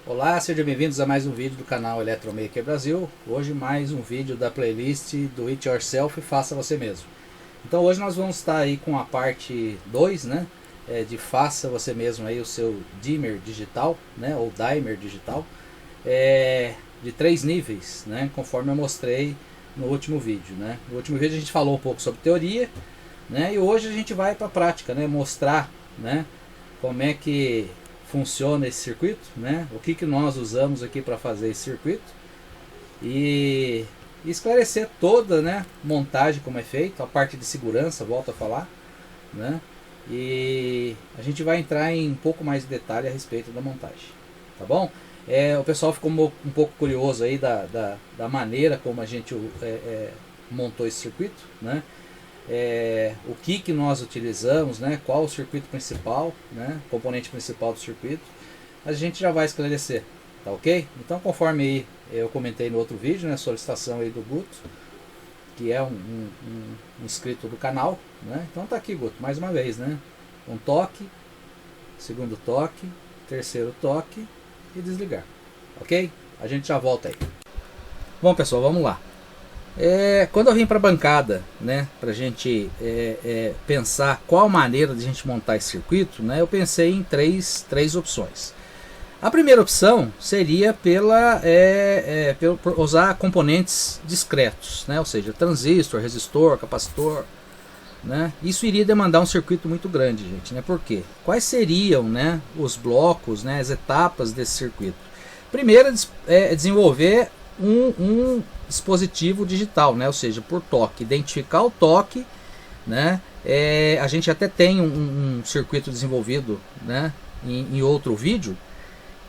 Olá, sejam bem-vindos a mais um vídeo do canal Eletromaker Brasil. Hoje mais um vídeo da playlist do It Yourself, Faça Você Mesmo. Então hoje nós vamos estar aí com a parte 2, né, de Faça Você Mesmo aí o seu dimmer digital, né, ou dimer digital, de 3 níveis, né, conforme eu mostrei no último vídeo, né. No último vídeo a gente falou um pouco sobre teoria, né, e hoje a gente vai para a prática, né, mostrar, né, como é que funciona esse circuito, né? O que nós usamos aqui para fazer esse circuito e esclarecer toda, né, montagem, como é feito, a parte de segurança, volto a falar, né? E a gente vai entrar em um pouco mais de detalhe a respeito da montagem, tá bom? O pessoal ficou um pouco curioso aí da maneira como a gente montou esse circuito, né? O que nós utilizamos, né? Qual o circuito principal, né? Componente principal do circuito, a gente já vai esclarecer, tá ok? Então, conforme aí eu comentei no outro vídeo, né? Solicitação aí do Guto, que é um inscrito do canal, né? Então tá aqui, Guto, mais uma vez, né? Um toque, segundo toque, terceiro toque e desligar, ok? A gente já volta aí. Bom, pessoal, vamos lá. Quando eu vim para a bancada, né, para a gente pensar qual maneira de a gente montar esse circuito, né, eu pensei em três opções. A primeira opção seria por usar componentes discretos, né, ou seja, transistor, resistor, capacitor, né. Isso iria demandar um circuito muito grande, gente, né. Por quê? Quais seriam, né, os blocos, né, as etapas desse circuito? Primeiro é desenvolver um dispositivo digital, né? Ou seja, por toque, identificar o toque, né? A gente até tem um circuito desenvolvido, né, em outro vídeo,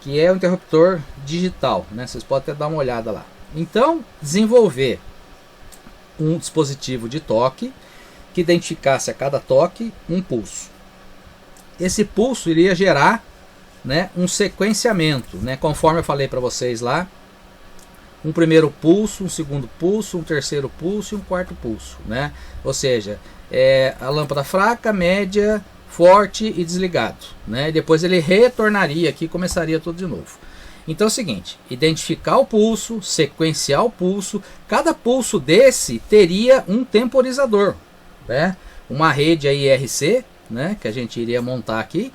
que é o interruptor digital, né? Vocês podem até dar uma olhada lá. Então, desenvolver um dispositivo de toque que identificasse a cada toque um pulso. Esse pulso iria gerar, né, um sequenciamento, né? Conforme eu falei para vocês lá, um primeiro pulso, um segundo pulso, um terceiro pulso e um quarto pulso, né? Ou seja, a lâmpada fraca, média, forte e desligado, né? E depois ele retornaria aqui e começaria tudo de novo. Então é o seguinte, identificar o pulso, sequenciar o pulso, cada pulso desse teria um temporizador, né? Uma rede aí RC, né, que a gente iria montar aqui.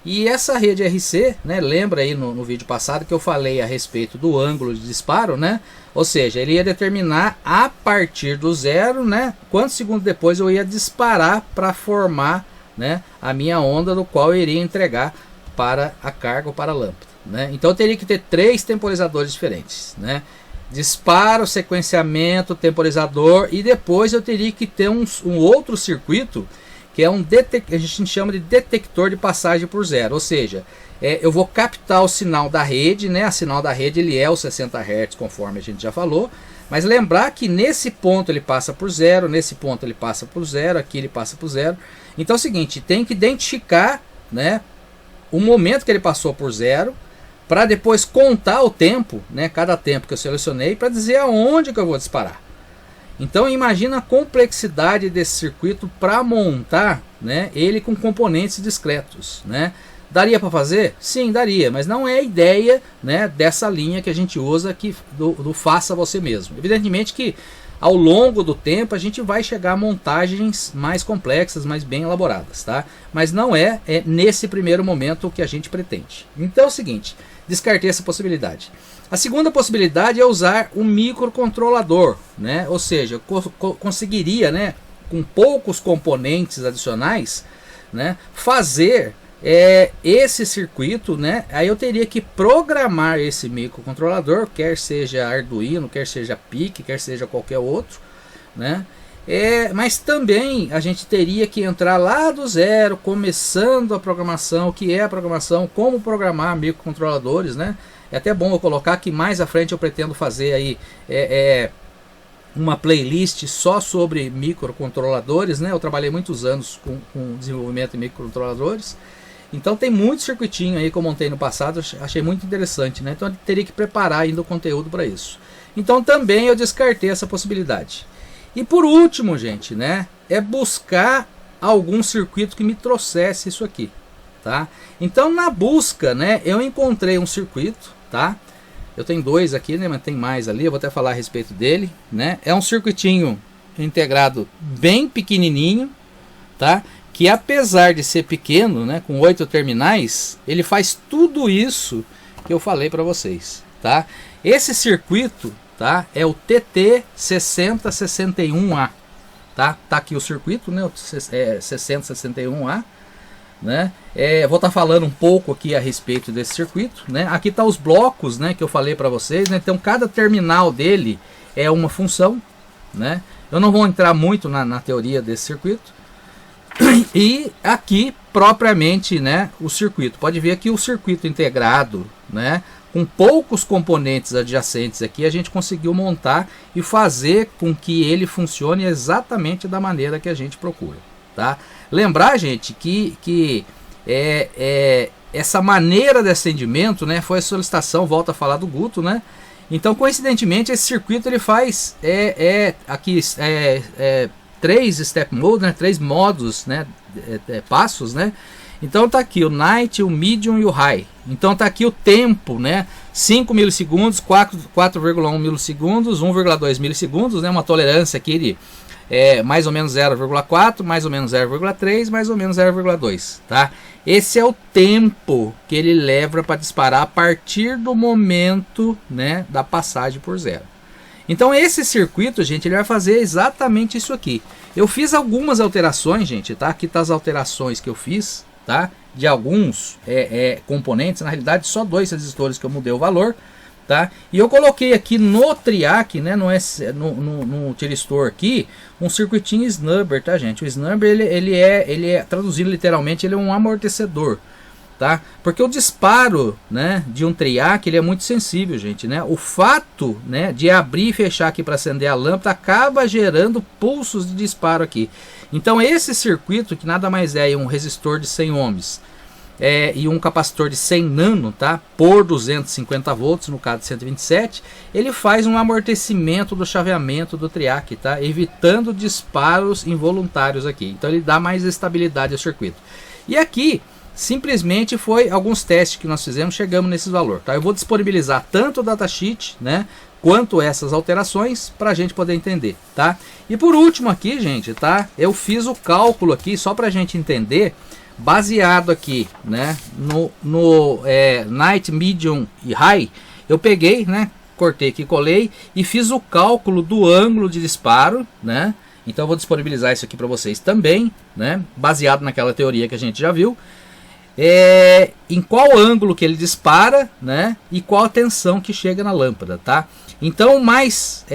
E essa rede RC, né, lembra aí no vídeo passado que eu falei a respeito do ângulo de disparo, né? Ou seja, ele ia determinar a partir do zero, né, quantos segundos depois eu ia disparar para formar, né, a minha onda, do qual eu iria entregar para a carga ou para a lâmpada, né? Então eu teria que ter 3 temporizadores diferentes, né? Disparo, sequenciamento, temporizador, e depois eu teria que ter um outro circuito, que é a gente chama de detector de passagem por zero, ou seja, eu vou captar o sinal da rede, né? A sinal da rede ele é os 60 Hz, conforme a gente já falou, mas lembrar que nesse ponto ele passa por zero, nesse ponto ele passa por zero, aqui ele passa por zero. Então é o seguinte, tem que identificar, né, o momento que ele passou por zero, para depois contar o tempo, né, cada tempo que eu selecionei, para dizer aonde que eu vou disparar. Então imagina a complexidade desse circuito para montar, né, ele com componentes discretos, né? Daria para fazer? Sim, daria, mas não é a ideia, né, dessa linha que a gente usa aqui do Faça Você Mesmo. Evidentemente que ao longo do tempo a gente vai chegar a montagens mais complexas, mais bem elaboradas, tá? Mas não é nesse primeiro momento o que a gente pretende. Então é o seguinte, descartei essa possibilidade. A segunda possibilidade é usar um microcontrolador, né? Ou seja, eu conseguiria, né, com poucos componentes adicionais, né, fazer esse circuito, né? Aí eu teria que programar esse microcontrolador, quer seja Arduino, quer seja PIC, quer seja qualquer outro, né? Mas também a gente teria que entrar lá do zero, começando a programação, que é a programação, como programar microcontroladores, né? É até bom eu colocar que mais à frente eu pretendo fazer aí uma playlist só sobre microcontroladores, né? Eu trabalhei muitos anos com desenvolvimento de microcontroladores. Então tem muito circuitinho aí que eu montei no passado, achei muito interessante, né? Então eu teria que preparar ainda o conteúdo para isso. Então também eu descartei essa possibilidade. E por último, gente, né? É buscar algum circuito que me trouxesse isso aqui, tá? Então na busca, né? Eu encontrei um circuito, tá? Eu tenho dois aqui, né? Mas tem mais ali, eu vou até falar a respeito dele, né? É um circuitinho integrado bem pequenininho, tá? Que apesar de ser pequeno, né, com 8 terminais, ele faz tudo isso que eu falei para vocês, tá? Esse circuito, tá, é o TT6061A, tá? Tá aqui o circuito, né, o 6061A, né? Vou estar falando um pouco aqui a respeito desse circuito, né? Aqui tá os blocos, né, que eu falei para vocês, né? Então cada terminal dele é uma função, né? Eu não vou entrar muito na teoria desse circuito. E aqui propriamente, né, o circuito. Pode ver aqui o circuito integrado, né, com poucos componentes adjacentes aqui, a gente conseguiu montar e fazer com que ele funcione exatamente da maneira que a gente procura, tá? Lembrar, gente, que essa maneira de acendimento, né, foi a solicitação, volta a falar do Guto, né? Então, coincidentemente, esse circuito ele faz três step mode, né, 3 modos, né, passos, né. Então tá aqui o night, o medium e o high. Então tá aqui o tempo, né, 5 milissegundos, 4,1 milissegundos, 1,2 milissegundos, né, uma tolerância aqui de mais ou menos 0,4, mais ou menos 0,3, mais ou menos 0,2, tá? Esse é o tempo que ele leva para disparar a partir do momento, né, da passagem por zero. Então esse circuito, gente, ele vai fazer exatamente isso aqui. Eu fiz algumas alterações, gente, tá? Aqui tá as alterações que eu fiz, tá? De alguns componentes, na realidade só 2 resistores que eu mudei o valor, tá? E eu coloquei aqui no triac, né, no tiristor aqui, um circuitinho snubber, tá, gente? O snubber, ele é traduzido literalmente, ele é um amortecedor, tá? Porque o disparo, né, de um triac, ele é muito sensível, gente, né? O fato, né, de abrir e fechar aqui para acender a lâmpada acaba gerando pulsos de disparo aqui. Então esse circuito, que nada mais é um resistor de 100 ohms e um capacitor de 100 nano, tá, por 250 volts, no caso de 127, ele faz um amortecimento do chaveamento do triac, tá, evitando disparos involuntários aqui. Então ele dá mais estabilidade ao circuito. E aqui simplesmente foi alguns testes que nós fizemos, chegamos nesse valor, tá? Eu vou disponibilizar tanto o datasheet, né, quanto essas alterações para a gente poder entender, tá? E por último aqui, gente, tá? Eu fiz o cálculo aqui só para a gente entender, baseado aqui, né, no night, medium e high. Eu peguei, né, cortei aqui, colei e fiz o cálculo do ângulo de disparo, né? Então eu vou disponibilizar isso aqui para vocês também, né, baseado naquela teoria que a gente já viu. Em qual ângulo que ele dispara, né, e qual a tensão que chega na lâmpada, tá? Então o mais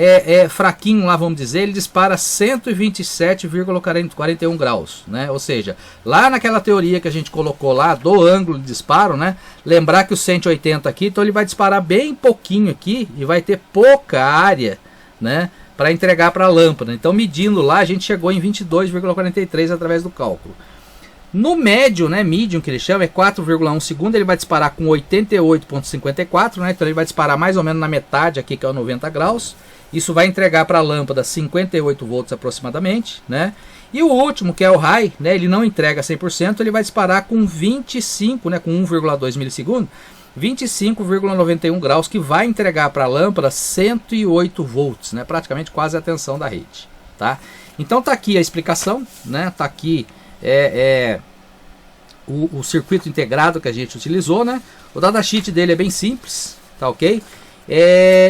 fraquinho lá, vamos dizer, ele dispara 127,41 graus, né? Ou seja, lá naquela teoria que a gente colocou lá do ângulo de disparo, né? Lembrar que o 180 aqui, então ele vai disparar bem pouquinho aqui e vai ter pouca área, né, para entregar para a lâmpada. Então medindo lá, a gente chegou em 22,43 através do cálculo. No médio, né, medium que ele chama, é 4,1 segundo, ele vai disparar com 88,54, né, então ele vai disparar mais ou menos na metade aqui, que é o 90 graus. Isso vai entregar para a lâmpada 58 volts aproximadamente, né. E o último, que é o high, né, ele não entrega 100%, ele vai disparar com 25, né, com 1,2 milissegundo, 25,91 graus, que vai entregar para a lâmpada 108 volts, né, praticamente quase a tensão da rede, tá. Então tá aqui a explicação, né, tá aqui o circuito integrado que a gente utilizou, né? O datasheet dele é bem simples, tá ok?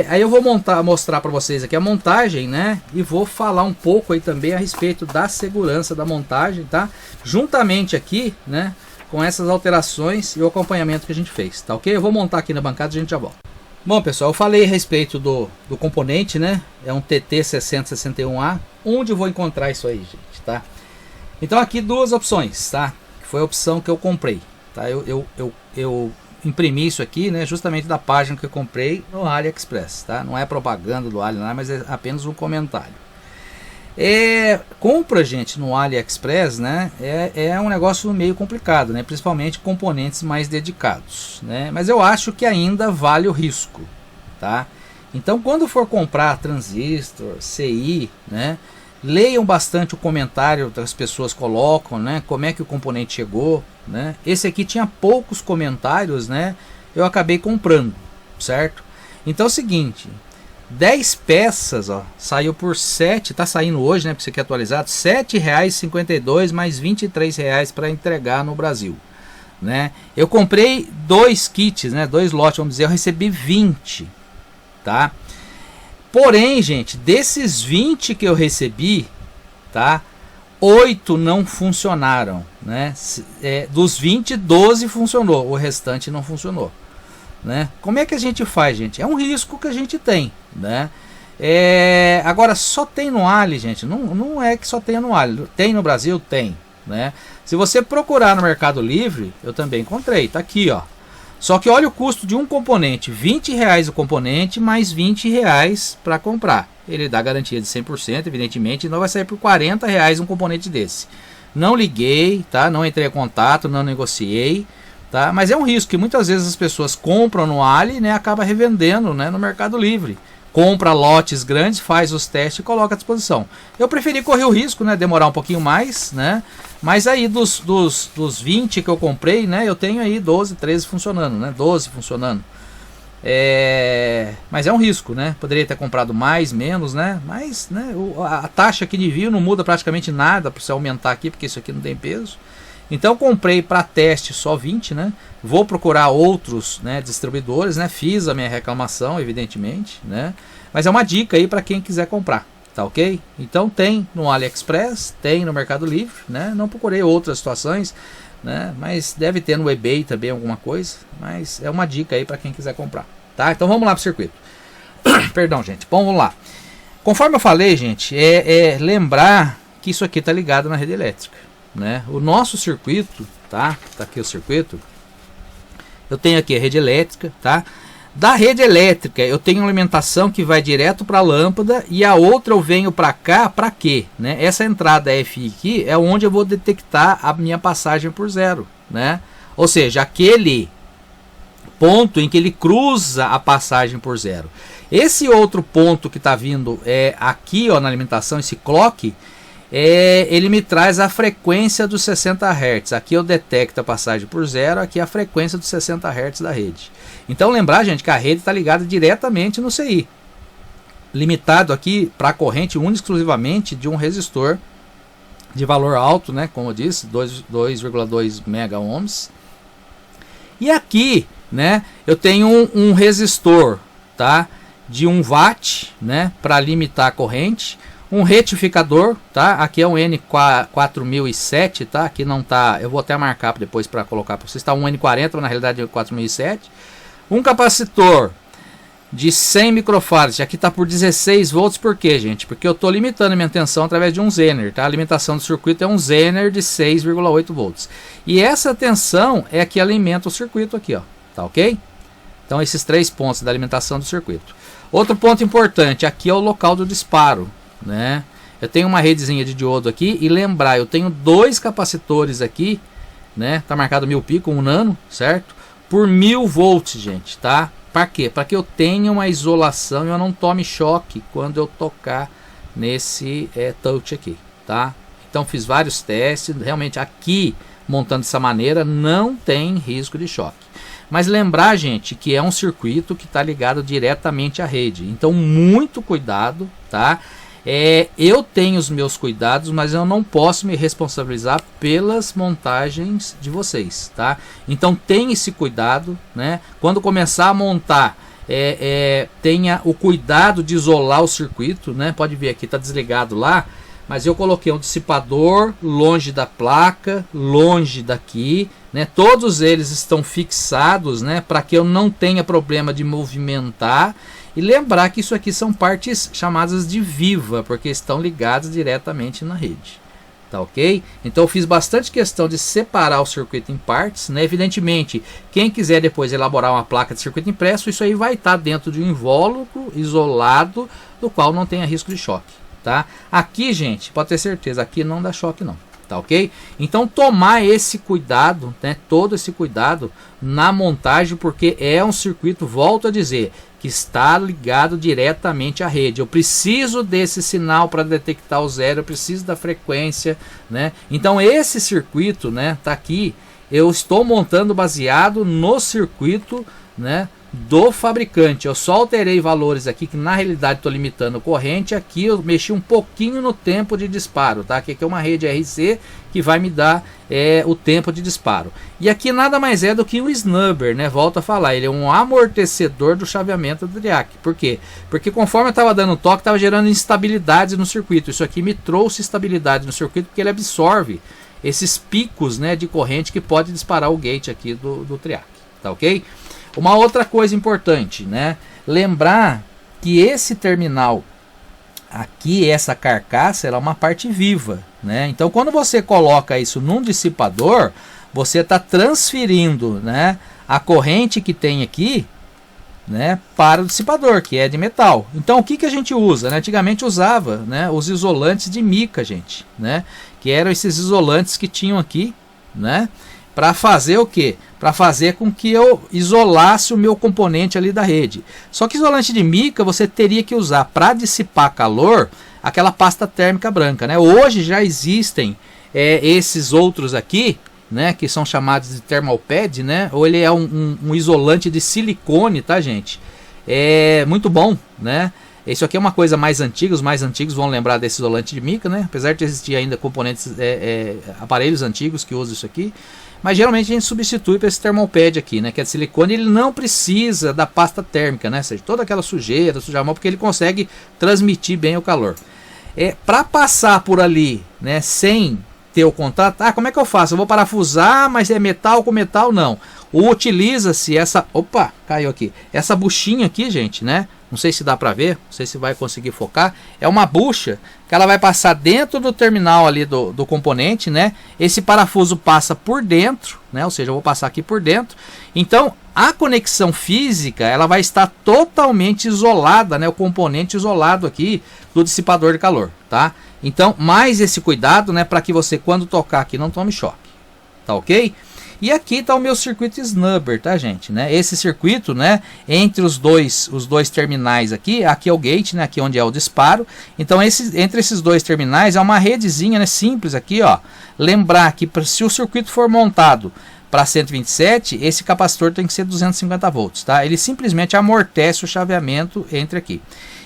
Aí eu vou mostrar para vocês aqui a montagem, né? E vou falar um pouco aí também a respeito da segurança da montagem, tá? Juntamente aqui, né, com essas alterações e o acompanhamento que a gente fez, tá ok? Eu vou montar aqui na bancada e a gente já volta. Bom, pessoal, eu falei a respeito do componente, né? É um TT6061A. Onde eu vou encontrar isso aí, gente, tá? Então aqui duas opções, tá? Foi a opção que eu comprei, tá? Eu imprimi isso aqui, né, justamente da página que eu comprei no AliExpress, tá? Não é propaganda do Ali, mas é apenas um comentário. Compra, gente, no AliExpress, né, é um negócio meio complicado, né, principalmente componentes mais dedicados, né, mas eu acho que ainda vale o risco, tá? Então, quando for comprar transistor, CI, né, leiam bastante o comentário que as pessoas colocam, né, como é que o componente chegou, né. Esse aqui tinha poucos comentários, né, eu acabei comprando, certo? Então é o seguinte, 10 peças, ó, saiu por 7, tá saindo hoje, né, porque isso aqui é atualizado, R$ 7,52 mais R$ 23 para entregar no Brasil, né. Eu comprei 2 kits, né, 2 lotes, vamos dizer, eu recebi 20, tá? Porém, gente, desses 20 que eu recebi, tá, 8 não funcionaram, né? Dos 20, 12 funcionou, o restante não funcionou, né? Como é que a gente faz, gente? É um risco que a gente tem, né? Agora, só tem no Ali, gente, não é que só tem no Ali, tem no Brasil? Tem, né? Se você procurar no Mercado Livre, eu também encontrei, tá aqui, ó. Só que olha o custo de um componente, R$20 o componente, mais R$20 para comprar. Ele dá garantia de 100%, evidentemente, então vai sair por R$40 um componente desse. Não liguei, tá? Não entrei em contato, não negociei, tá? Mas é um risco que muitas vezes as pessoas compram no Ali, né, acaba revendendo, né, no Mercado Livre. Compra lotes grandes, faz os testes e coloca à disposição. Eu preferi correr o risco, né, demorar um pouquinho mais, né? Mas aí dos 20 que eu comprei, né, eu tenho aí 12, 13 funcionando, né? 12 funcionando. Mas é um risco, né? Poderia ter comprado mais, menos, né? Mas, né, a taxa aqui de envio não muda praticamente nada para você aumentar aqui, porque isso aqui não tem peso. Então eu comprei para teste só 20, né? Vou procurar outros, né, distribuidores, né? Fiz a minha reclamação, evidentemente, né? Mas é uma dica aí para quem quiser comprar, tá ok? Então tem no AliExpress, tem no Mercado Livre, né? Não procurei outras situações, né? Mas deve ter no eBay também alguma coisa, mas é uma dica aí para quem quiser comprar, tá? Então vamos lá pro circuito. Perdão, gente. Bom, vamos lá. Conforme eu falei, gente, lembrar que isso aqui tá ligado na rede elétrica, né? O nosso circuito, tá aqui o circuito, eu tenho aqui a rede elétrica, tá? Da rede elétrica eu tenho uma alimentação que vai direto para a lâmpada e a outra eu venho para cá, para quê, né? Essa entrada FI aqui é onde eu vou detectar a minha passagem por zero, né? Ou seja, aquele ponto em que ele cruza a passagem por zero. Esse outro ponto que está vindo aqui, ó, na alimentação, esse clock, ele me traz a frequência dos 60 Hz. Aqui eu detecto a passagem por zero, aqui a frequência dos 60 Hz da rede. Então lembrar, gente, que a rede está ligada diretamente no CI. Limitado aqui para a corrente única exclusivamente de um resistor de valor alto, né, como eu disse, 2,2 mega ohms. E aqui, né, eu tenho um resistor, tá, de 1 watt, né, para limitar a corrente. Um retificador, tá? Aqui é um N4007, tá? Aqui não tá, eu vou até marcar depois para colocar para vocês. Está um N40, mas na realidade é 4007. Um capacitor de 100 microfarads, aqui está por 16 volts, por quê, gente? Porque eu estou limitando a minha tensão através de um Zener, tá? A alimentação do circuito é um Zener de 6,8 volts. E essa tensão é que alimenta o circuito aqui, ó, tá ok? Então esses 3 pontos da alimentação do circuito. Outro ponto importante, aqui é o local do disparo, né? Eu tenho uma redezinha de diodo aqui e lembrar, eu tenho 2 capacitores aqui, né? Tá marcado 1000 pico, um nano, certo? Por 1000 volts, gente, tá? Para quê? Para que eu tenha uma isolação e eu não tome choque quando eu tocar nesse touch aqui, tá? Então fiz vários testes, realmente aqui montando dessa maneira não tem risco de choque. Mas lembrar, gente, que é um circuito que está ligado diretamente à rede, então muito cuidado, tá? Eu tenho os meus cuidados, mas eu não posso me responsabilizar pelas montagens de vocês, tá? Então tenha esse cuidado, né? Quando começar a montar, tenha o cuidado de isolar o circuito, né? Pode ver aqui, tá desligado lá, mas eu coloquei um dissipador longe da placa, longe daqui, né? Todos eles estão fixados, né? Para que eu não tenha problema de movimentar. E lembrar que isso aqui são partes chamadas de viva, porque estão ligadas diretamente na rede, Tá ok? Então eu fiz bastante questão de separar o circuito em partes, né? Evidentemente, quem quiser depois elaborar uma placa de circuito impresso, isso aí vai estar dentro de um invólucro isolado, do qual não tenha risco de choque, tá? Aqui, gente, pode ter certeza, aqui não dá choque não, tá ok? Então tomar esse cuidado, né? Todo esse cuidado na montagem, porque é um circuito, volto a dizer, que está ligado diretamente à rede. Eu preciso desse sinal para detectar o zero, eu preciso da frequência, né? Então esse circuito, né, tá aqui, eu estou montando baseado no circuito, né, do fabricante. Eu só alterei valores aqui, que na realidade estou limitando corrente. Aqui eu mexi um pouquinho no tempo de disparo, tá? Aqui é uma rede RC que vai me dar o tempo de disparo. E aqui nada mais é do que um snubber, né? Volto a falar, ele é um amortecedor do chaveamento do triac. Por quê? Porque conforme eu estava dando toque, estava gerando instabilidades no circuito. Isso aqui me trouxe estabilidade no circuito, porque ele absorve esses picos, né, de corrente que pode disparar o gate aqui do triac, tá ok? Uma outra coisa importante, né? Lembrar que esse terminal aqui, essa carcaça, ela é uma parte viva, né? Então, quando você coloca isso num dissipador, você está transferindo, né, a corrente que tem aqui, né, para o dissipador, que é de metal. Então, o que que a gente usa, né? Antigamente usava, né, os isolantes de mica, gente, né? Que eram esses isolantes que tinham aqui, né? Para fazer o que? Para fazer com que eu isolasse o meu componente ali da rede. Só que isolante de mica você teria que usar para dissipar calor aquela pasta térmica branca, né? Hoje já existem esses outros aqui, né? Que são chamados de thermal pad, né? Ou ele é um isolante de silicone, tá, gente? É muito bom, né? Isso aqui é uma coisa mais antiga, os mais antigos vão lembrar desse isolante de mica, né? Apesar de existir ainda componentes, aparelhos antigos que usam isso aqui. Mas geralmente a gente substitui para esse thermal pad aqui, né? Que é de silicone, ele não precisa da pasta térmica, né? Ou seja, toda aquela sujeira, sujar-mão, porque ele consegue transmitir bem o calor. Para passar por ali, né, sem ter o contato, como é que eu faço? Eu vou parafusar, mas é metal com metal? Não. Utiliza-se essa... Opa, caiu aqui. Essa buchinha aqui, gente, né? Não sei se dá para ver, não sei se vai conseguir focar. É uma bucha que ela vai passar dentro do terminal ali do componente, né? Esse parafuso passa por dentro, né? Ou seja, eu vou passar aqui por dentro. Então, a conexão física, ela vai estar totalmente isolada, né? O componente isolado aqui do dissipador de calor, tá? Então, mais esse cuidado, né? Para que você, quando tocar aqui, não tome choque, tá ok? E aqui está o meu circuito snubber, tá, gente? Né? Esse circuito, né, entre os dois terminais aqui é o gate, né, aqui onde é o disparo. Então, entre esses dois terminais é uma redezinha, né, simples aqui, ó. Lembrar que se o circuito for montado para 127, esse capacitor tem que ser 250 volts, tá? Ele simplesmente amortece o chaveamento entre aqui.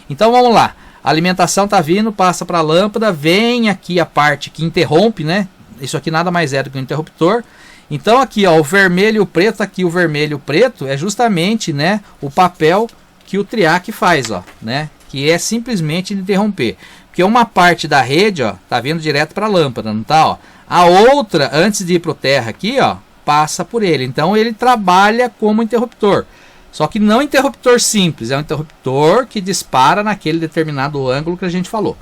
Então, vamos lá. A alimentação tá vindo, passa para a lâmpada, vem aqui a parte que interrompe, né? Isso aqui nada mais é do que um interruptor. Então aqui, ó, o vermelho e o preto, aqui o vermelho e o preto é justamente, né, o papel que o triac faz, ó, né, que é simplesmente interromper. Porque uma parte da rede, ó, tá vindo direto para a lâmpada, não tá, ó. A outra, antes de ir para o terra aqui, ó, passa por ele. Então ele trabalha como interruptor. Só que não interruptor simples, é um interruptor que dispara naquele determinado ângulo que a gente falou.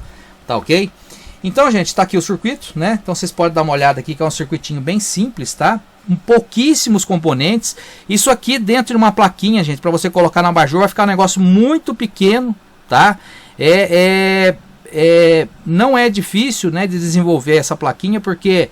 Tá ok? Então, gente, está aqui o circuito, né? Então vocês podem dar uma olhada aqui, que é um circuitinho bem simples, tá? Pouquíssimos componentes. Isso aqui dentro de uma plaquinha, gente, para você colocar no abajur, vai ficar um negócio muito pequeno, tá? Não é difícil, né, de desenvolver essa plaquinha, porque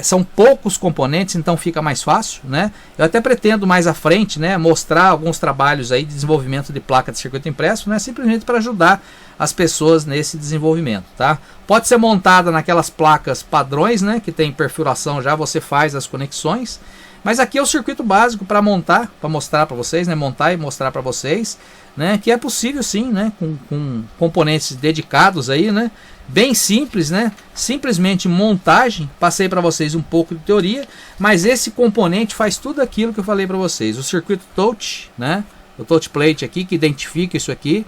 são poucos componentes, então fica mais fácil, né? Eu até pretendo mais à frente, né, mostrar alguns trabalhos aí de desenvolvimento de placa de circuito impresso, né, simplesmente para ajudar as pessoas nesse desenvolvimento, tá? Pode ser montada naquelas placas padrões, né, que tem perfuração já, você faz as conexões, mas aqui é o circuito básico para montar, para mostrar para vocês, né, montar e mostrar para vocês, né, que é possível sim, né, com componentes dedicados aí, né, bem simples, né, simplesmente montagem. Passei para vocês um pouco de teoria, mas esse componente faz tudo aquilo que eu falei para vocês. O circuito touch, né, o touch plate aqui que identifica isso aqui,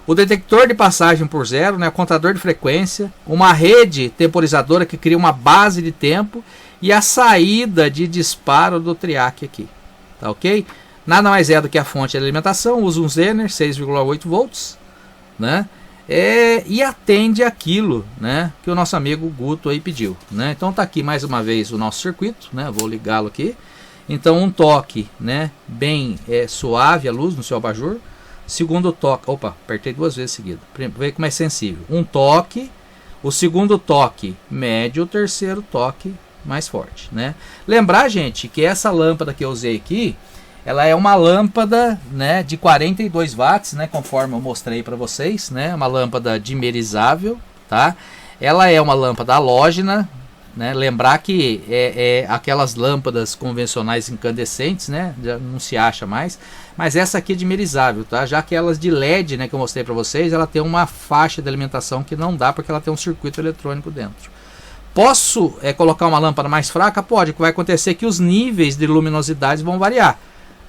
o detector de passagem por zero, né, o contador de frequência, uma rede temporizadora que cria uma base de tempo e a saída de disparo do triac aqui, tá ok? Nada mais é do que a fonte de alimentação, usa um Zener 6,8 volts, né? e atende aquilo, né, que o nosso amigo Guto aí pediu, né? Então tá aqui mais uma vez o nosso circuito, né? Vou ligá-lo aqui. Então um toque, né, bem suave a luz no seu abajur. Segundo toque, opa, apertei 2 vezes seguido. Vê como é sensível. Um toque, o segundo toque médio, o terceiro toque mais forte, né? Lembrar, gente, que essa lâmpada que eu usei aqui, ela é uma lâmpada, né, de 42 watts, né, conforme eu mostrei para vocês, né? Uma lâmpada dimerizável, tá? Ela é uma lâmpada halógena, né? Lembrar que aquelas lâmpadas convencionais incandescentes, né, já não se acha mais, mas essa aqui é dimerizável, tá? Já que elas de LED, né, que eu mostrei para vocês, ela tem uma faixa de alimentação que não dá porque ela tem um circuito eletrônico dentro. Posso colocar uma lâmpada mais fraca? Pode. O que vai acontecer é que os níveis de luminosidade vão variar,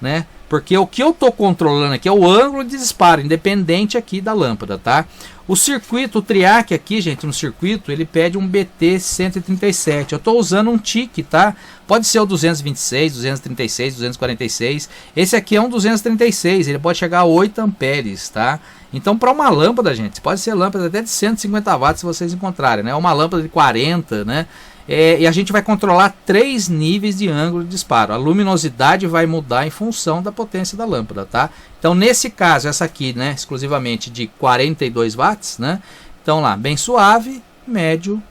né? Porque o que eu estou controlando aqui é o ângulo de disparo, independente aqui da lâmpada, tá? O circuito, o triac aqui, gente, no circuito, ele pede um BT137. Eu estou usando um TIC, tá? Pode ser o 226, 236, 246. Esse aqui é um 236, ele pode chegar a 8 amperes, tá? Então, para uma lâmpada, gente, pode ser lâmpada até de 150 watts se vocês encontrarem, né? Uma lâmpada de 40, né? E a gente vai controlar 3 níveis de ângulo de disparo. A luminosidade vai mudar em função da potência da lâmpada, tá? Então, nesse caso, essa aqui, né, exclusivamente de 42 watts, né? Então, lá, bem suave, médio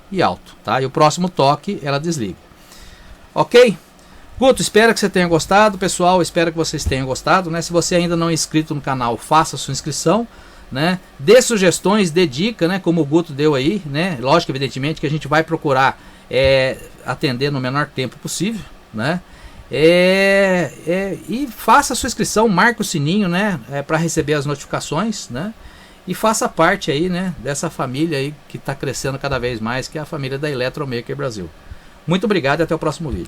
e alto, tá? E o próximo toque, ela desliga. Ok? Guto, espero que você tenha gostado, pessoal. Espero que vocês tenham gostado, né? Se você ainda não é inscrito no canal, faça sua inscrição, né? Dê sugestões, dê dica, né? Como o Guto deu aí, né? Lógico, evidentemente, que a gente vai procurar atender no menor tempo possível, né? E faça a sua inscrição, marque o sininho, né? Para receber as notificações, né? E faça parte aí, né? Dessa família aí que está crescendo cada vez mais, que é a família da Eletromaker Brasil. Muito obrigado e até o próximo vídeo.